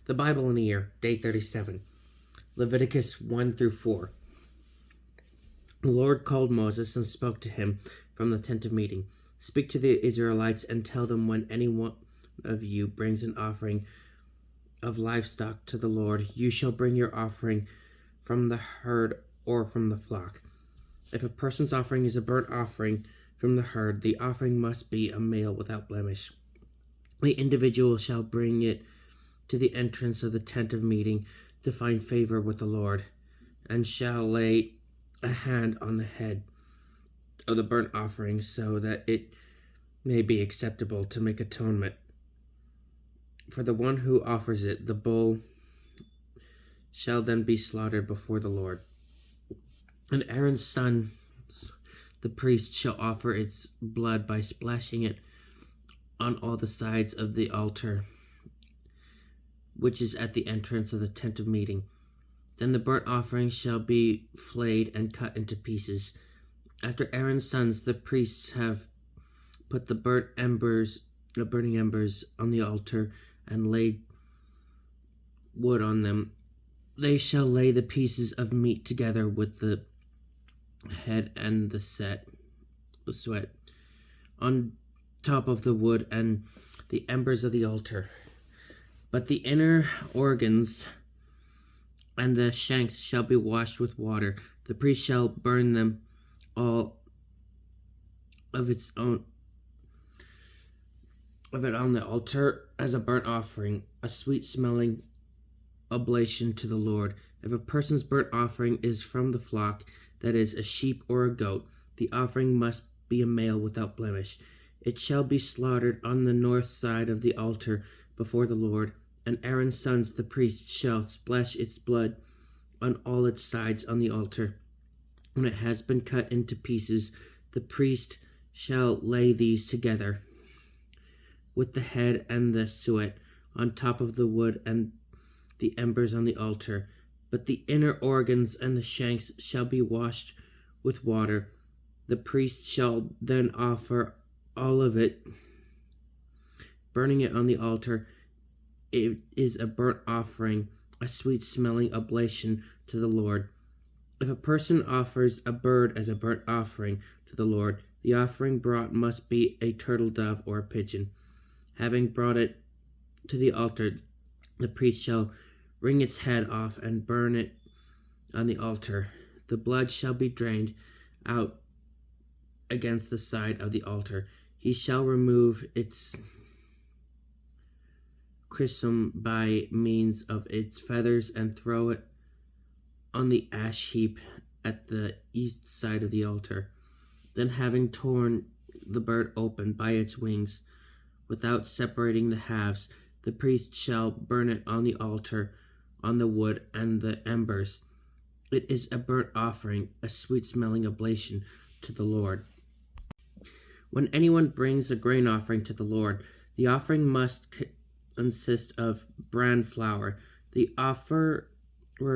The Bible in a Year, Day 37, Leviticus 1 through 4. The Lord called Moses and spoke to him from the tent of meeting. Speak to the Israelites and tell them, when any one of you brings an offering of livestock to the Lord, you shall bring your offering from the herd or from the flock. If a person's offering is a burnt offering from the herd, the offering must be a male without blemish. The individual shall bring it to the entrance of the tent of meeting to find favor with the Lord, and shall lay a hand on the head of the burnt offering so that it may be acceptable to make atonement. For the one who offers it, the bull shall then be slaughtered before the Lord. And Aaron's son, the priest, shall offer its blood by splashing it on all the sides of the altar, which is at the entrance of the tent of meeting. Then the burnt offering shall be flayed and cut into pieces. After Aaron's sons, the priests, have put the burning embers on the altar and laid wood on them, they shall lay the pieces of meat together with the head and the sweat on top of the wood and the embers of the altar. But the inner organs and the shanks shall be washed with water. The priest shall burn them all of it on the altar as a burnt offering, a sweet-smelling oblation to the Lord. If a person's burnt offering is from the flock, that is, a sheep or a goat, the offering must be a male without blemish. It shall be slaughtered on the north side of the altar before the Lord, and Aaron's sons, the priests, shall splash its blood on all its sides on the altar. When it has been cut into pieces, the priest shall lay these together with the head and the suet on top of the wood and the embers on the altar. But the inner organs and the shanks shall be washed with water. The priest shall then offer all of it, burning it on the altar. It is a burnt offering, a sweet-smelling oblation to the Lord. If a person offers a bird as a burnt offering to the Lord, the offering brought must be a turtle dove or a pigeon. Having brought it to the altar, the priest shall wring its head off and burn it on the altar. The blood shall be drained out against the side of the altar. He shall remove its chrism by means of its feathers and throw it on the ash heap at the east side of the altar. Then, having torn the bird open by its wings, without separating the halves, the priest shall burn it on the altar, on the wood and the embers. It is a burnt offering, a sweet-smelling oblation to the Lord. When anyone brings a grain offering to the Lord, the offering must consist of bran flour. The offerer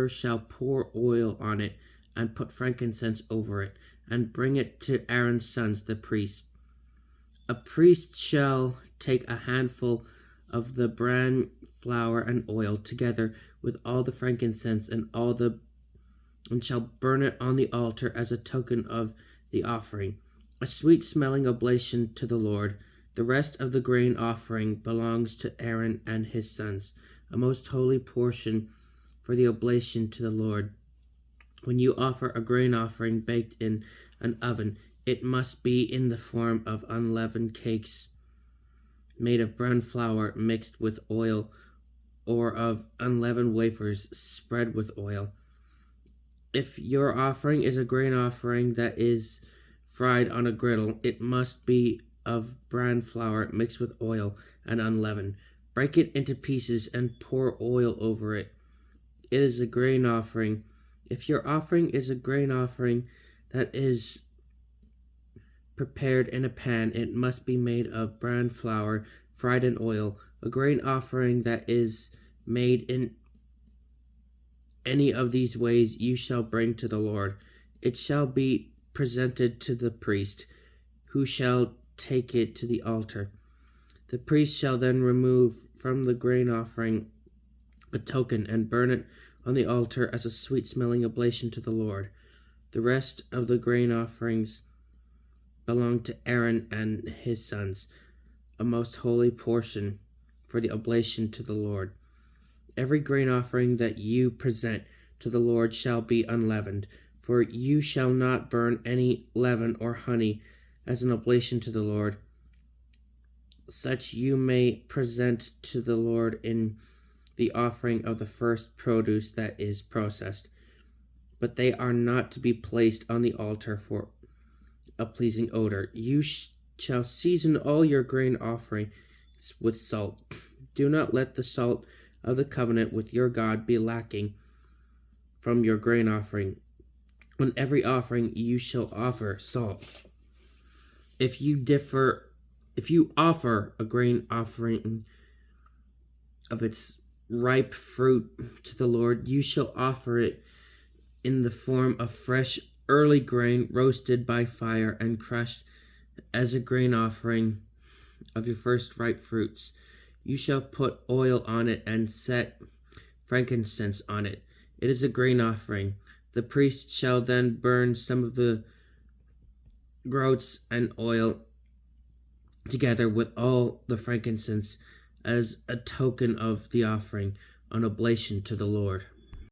shall pour oil on it and put frankincense over it, and bring it to Aaron's sons, the priests. A priest shall take a handful of the bran flour and oil, together with all the frankincense and shall burn it on the altar as a token of the offering, a sweet-smelling oblation to the Lord. The rest of the grain offering belongs to Aaron and his sons, a most holy portion for the oblation to the Lord. When you offer a grain offering baked in an oven, it must be in the form of unleavened cakes made of brown flour mixed with oil, or of unleavened wafers spread with oil. If your offering is a grain offering that is fried on a griddle, it must be of brown flour mixed with oil and unleavened. Break it into pieces and pour oil over it. It is a grain offering. If your offering is a grain offering that is prepared in a pan, it must be made of brown flour fried in oil. A grain offering that is made in any of these ways you shall bring to the Lord. It shall be presented to the priest, who shall take it to the altar. The priest shall then remove from the grain offering a token, and burn it on the altar as a sweet-smelling oblation to the Lord. The rest of the grain offerings belong to Aaron and his sons, a most holy portion for the oblation to the Lord. Every grain offering that you present to the Lord shall be unleavened, for you shall not burn any leaven or honey as an oblation to the Lord. Such you may present to the Lord in the offering of the first produce that is processed, but they are not to be placed on the altar for a pleasing odor. You shall season all your grain offerings with salt. Do not let the salt of the covenant with your God be lacking from your grain offering. On every offering you shall offer salt. If you offer a grain offering of its ripe fruit to the Lord, you shall offer it in the form of fresh early grain roasted by fire and crushed as a grain offering of your first ripe fruits. You shall put oil on it and set frankincense on it. It is a grain offering. The priest shall then burn some of the groats and oil together with all the frankincense as a token of the offering, an oblation to the Lord.